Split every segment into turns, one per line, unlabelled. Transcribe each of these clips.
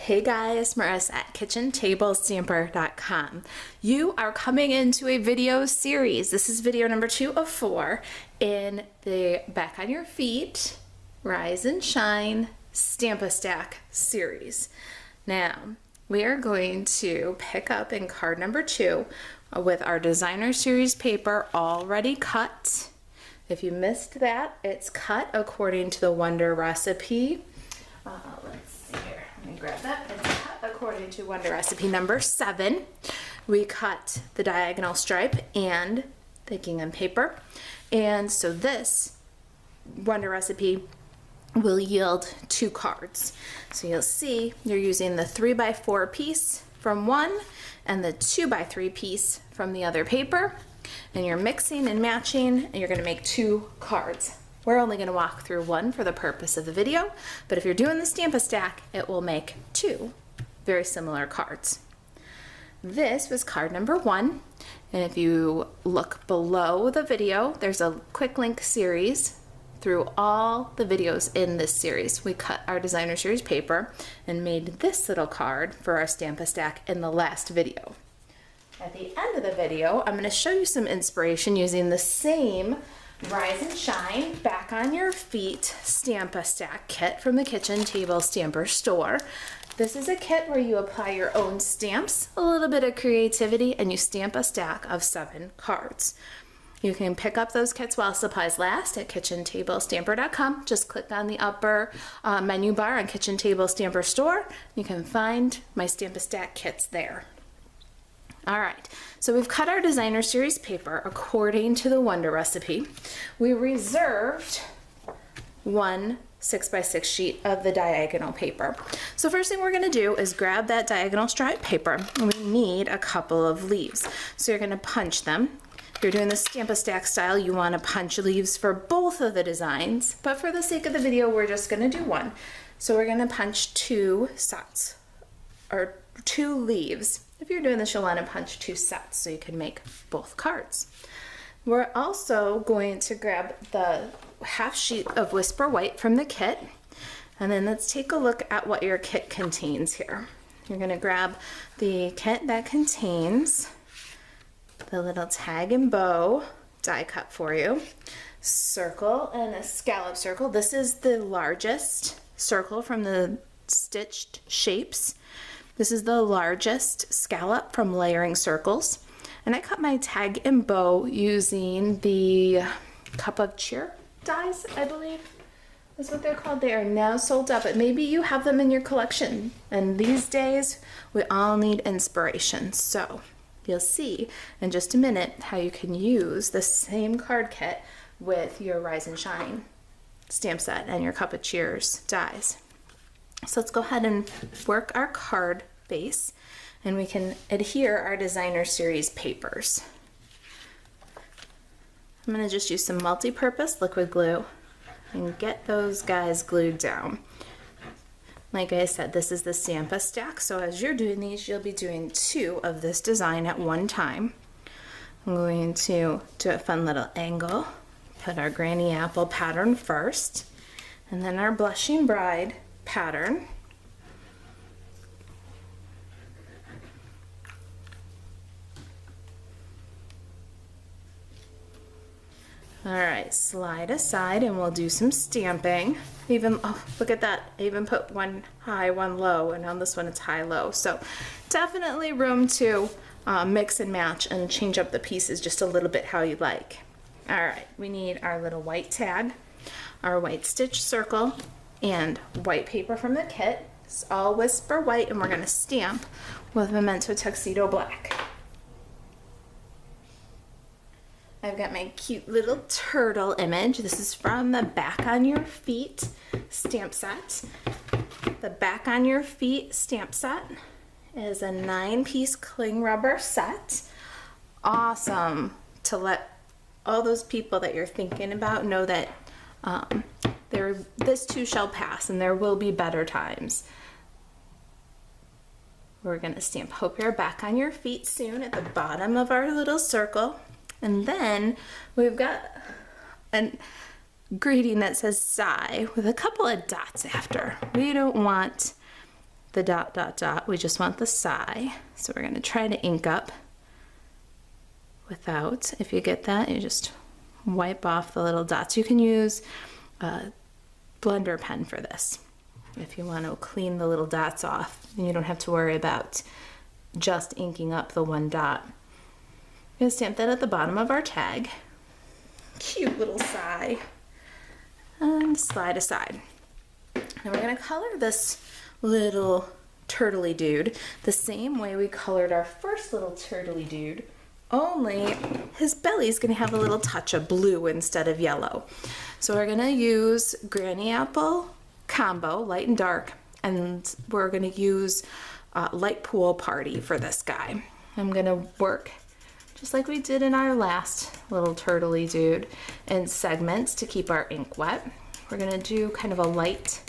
Hey guys, Marisa at kitchentablestamper.com. You are coming into a video series. This is video number 2 of 4 in the Back on Your Feet, Rise and Shine, Stamp-A-Stack series. Now, we are going to pick up in card number 2 with our designer series paper already cut. If you missed that, it's cut according to the Wonder recipe. Let's see here. Let me grab that. It's cut according to Wonder recipe number 7. We cut the diagonal stripe and the gingham paper. And so this Wonder recipe will yield 2 cards. So you'll see you're using the 3x4 piece from one and the 2x3 piece from the other paper. And you're mixing and matching, and you're going to make 2 cards. We're only going to walk through one for the purpose of the video, but if you're doing the Stamp-A-Stack, it will make 2 very similar cards. This was card number 1, and if you look below the video, there's a quick link series through all the videos in this series. We cut our designer series paper and made this little card for our Stamp-A-Stack in the last video. At the end of the video, I'm going to show you some inspiration using the same Rise and Shine Back on Your Feet Stamp-A-Stack kit from the Kitchen Table Stamper store. This is a kit where you apply your own stamps, a little bit of creativity, and you stamp a stack of 7 cards. You can pick up those kits while supplies last at kitchentablestamper.com. Just click on the upper menu bar on Kitchen Table Stamper store. You can find my Stamp-A-Stack kits there. All right, so we've cut our designer series paper according to the Wonder recipe. We reserved one 6x6 sheet of the diagonal paper. So first thing we're gonna do is grab that diagonal stripe paper, and we need a couple of leaves. So you're gonna punch them. If you're doing the Stamp-A-Stack style, you wanna punch leaves for both of the designs, but for the sake of the video, we're just gonna do one. So we're gonna punch 2 sets, or 2 leaves. If you're doing this, you'll want to punch 2 sets so you can make both cards. We're also going to grab the half sheet of Whisper White from the kit, and then let's take a look at what your kit contains here. You're going to grab the kit that contains the little tag and bow die cut for you, circle and a scallop circle. This is the largest circle from the stitched shapes. This is the largest scallop from Layering Circles. And I cut my tag and bow using the Cup of Cheer dies, I believe is what they're called. They are now sold out, but maybe you have them in your collection. And these days, we all need inspiration. So you'll see in just a minute how you can use the same card kit with your Rise and Shine stamp set and your Cup of Cheers dies. So let's go ahead and work our card base, and we can adhere our designer series papers. I'm going to just use some multi-purpose liquid glue and get those guys glued down. Like I said, this is the Stamp-A-Stack, so as you're doing these, you'll be doing 2 of this design at one time. I'm going to do a fun little angle, put our Granny Apple pattern first, and then our Blushing Bride pattern. All right, slide aside and we'll do some stamping. Even, oh, look at that. I even put one high, one low, and on this one it's high-low. So definitely room to mix and match and change up the pieces just a little bit how you like. All right, we need our little white tag, our white stitch circle, and white paper from the kit. It's all Whisper White, and we're gonna stamp with Memento Tuxedo Black. I've got my cute little turtle image. This is from the Back on Your Feet stamp set. The Back on Your Feet stamp set is a 9-piece cling rubber set. Awesome to let all those people that you're thinking about know that this too shall pass, and there will be better times. We're going to stamp Hope You're Back on Your Feet soon at the bottom of our little circle. And then we've got a greeting that says sigh with a couple of dots after. We don't want the dot, dot, dot. We just want the sigh. So we're going to try to ink up without. If you get that, you just wipe off the little dots. You can use a blender pen for this if you want to clean the little dots off, and you don't have to worry about just inking up the one dot. I'm going to stamp that at the bottom of our tag. Cute little sigh. And slide aside. And we're going to color this little turtley dude the same way we colored our first little turtley dude, only his belly's going to have a little touch of blue instead of yellow. So we're going to use Granny Apple Combo, light and dark, and we're going to use Light Pool Party for this guy. I'm going to work just like we did in our last little turtley dude in segments to keep our ink wet. We're going to do kind of a light,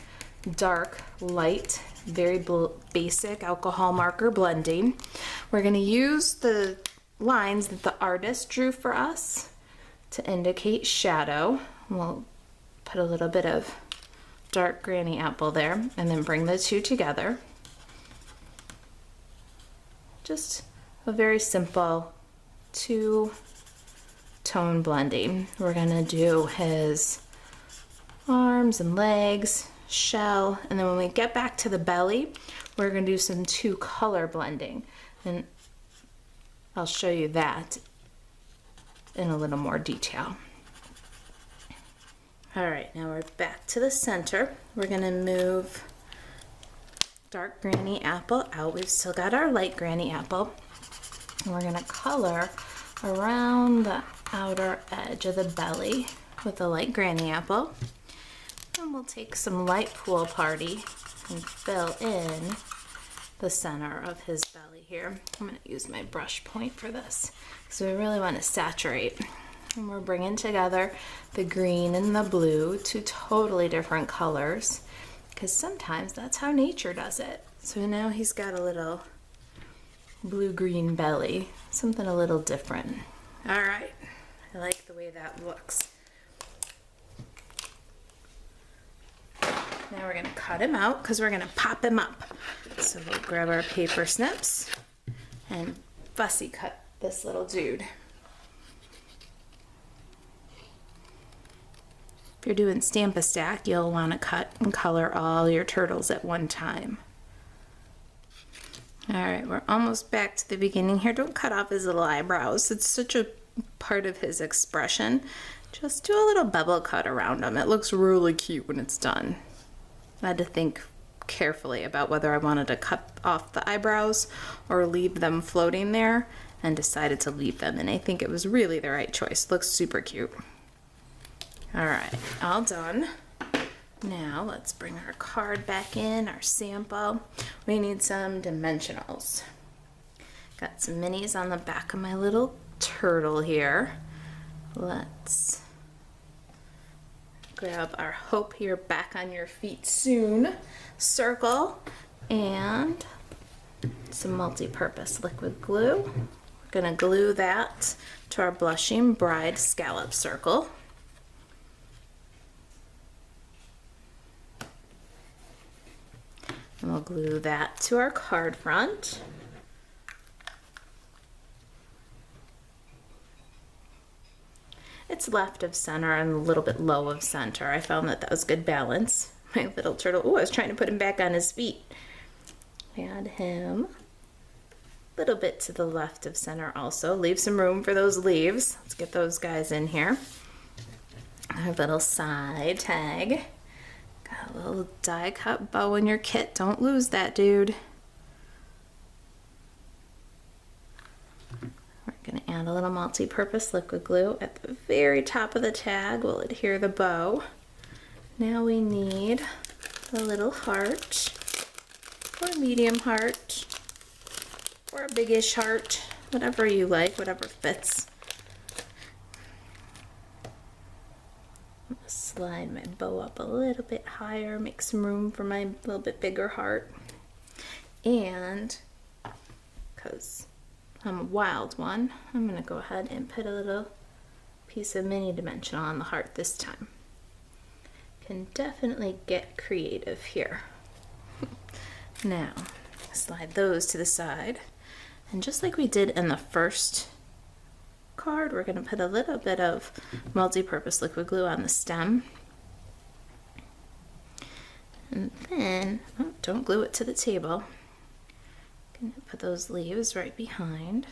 dark, light, very basic alcohol marker blending. We're going to use the lines that the artist drew for us to indicate shadow. We'll put a little bit of dark Granny Apple there and then bring the two together. Just a very simple two-tone blending. We're going to do his arms and legs, shell, and then when we get back to the belly, we're going to do some two-color blending. And I'll show you that in a little more detail. All right, now we're back to the center. We're gonna move dark Granny Apple out. We've still got our light Granny Apple. And we're gonna color around the outer edge of the belly with the light Granny Apple. And we'll take some Light Pool Party and fill in the center of his belly here. I'm going to use my brush point for this because we really want to saturate. And we're bringing together the green and the blue, two totally different colors, because sometimes that's how nature does it. So now he's got a little blue-green belly, something a little different. All right, I like the way that looks. Now we're going to cut him out because we're going to pop him up. So we'll grab our paper snips and fussy cut this little dude. If you're doing Stamp-A-Stack, you'll want to cut and color all your turtles at one time. All right, we're almost back to the beginning here. Don't cut off his little eyebrows. It's such a part of his expression. Just do a little bevel cut around them. It looks really cute when it's done. I had to think carefully about whether I wanted to cut off the eyebrows or leave them floating there, and decided to leave them, and I think it was really the right choice. Looks super cute. All right, all done. Now let's bring our card back in, our sample. We need some dimensionals. Got some minis on the back of my little turtle here. Let's grab our Hope You're Back on Your Feet Soon circle and some multi-purpose liquid glue. We're gonna glue that to our Blushing Bride scallop circle. And we'll glue that to our card front. It's left of center and a little bit low of center. I found that that was good balance. My little turtle, oh, I was trying to put him back on his feet. Add him a little bit to the left of center also. Leave some room for those leaves. Let's get those guys in here. Our little side tag. Got a little die cut bow in your kit. Don't lose that, dude. We're going to add a little multi-purpose liquid glue at the very top of the tag. We'll adhere the bow. Now we need a little heart, or a medium heart, or a biggish heart, whatever you like, whatever fits. I'm gonna slide my bow up a little bit higher, make some room for my little bit bigger heart. And because I'm a wild one, I'm gonna go ahead and put a little piece of mini dimensional on the heart this time. Can definitely get creative here. Now, slide those to the side. And just like we did in the first card, we're going to put a little bit of multi-purpose liquid glue on the stem. And then, oh, don't glue it to the table. Going to put those leaves right behind.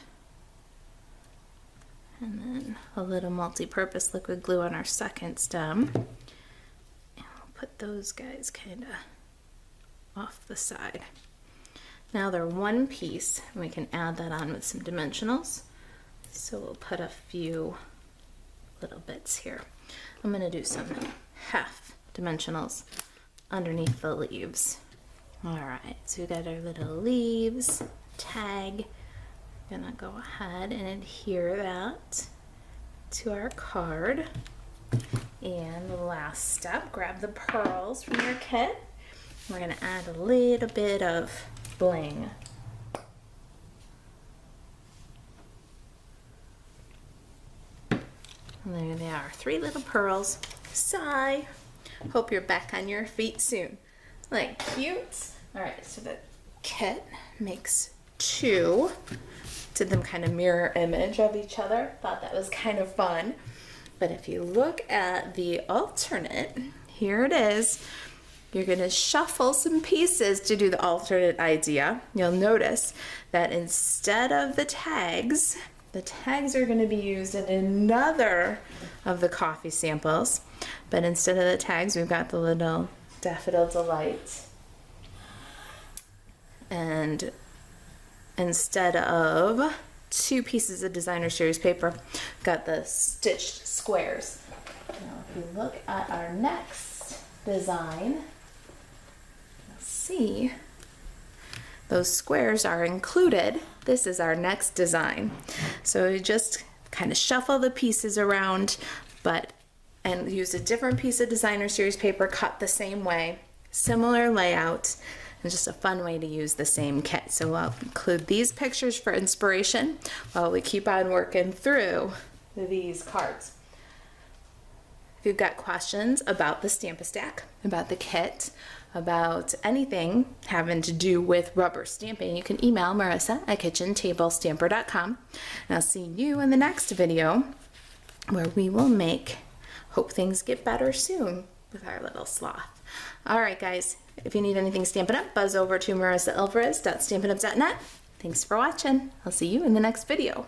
And then a little multi-purpose liquid glue on our second stem. And we'll put those guys kind of off the side. Now they're one piece, and we can add that on with some dimensionals. So we'll put a few little bits here. I'm going to do some half dimensionals underneath the leaves. All right, so we got our little leaves, tag. We're gonna go ahead and adhere that to our card. And the last step, grab the pearls from your kit. We're gonna add a little bit of bling. And there they are, 3 little pearls. Sigh. Hope you're back on your feet soon. Like, cute. All right, so the kit makes 2. Did them kind of mirror image of each other. Thought that was kind of fun. But if you look at the alternate, here it is. You're gonna shuffle some pieces to do the alternate idea. You'll notice that instead of the tags are gonna be used in another of the coffee samples. But instead of the tags, we've got the little Daffodil Delight. And instead of 2 pieces of designer series paper, we've got the stitched squares. Now if you look at our next design, you'll see those squares are included. This is our next design. So we just kind of shuffle the pieces around, and use a different piece of designer series paper cut the same way. Similar layout, and just a fun way to use the same kit. So I'll include these pictures for inspiration while we keep on working through these cards. If you've got questions about the Stamp-A-Stack, about the kit, about anything having to do with rubber stamping, you can email Marisa at kitchentablestamper.com. And I'll see you in the next video where we will hope things get better soon with our little sloth. All right, guys, if you need anything Stampin' Up, buzz over to marisaalvarez.stampinup.net. Thanks for watching. I'll see you in the next video.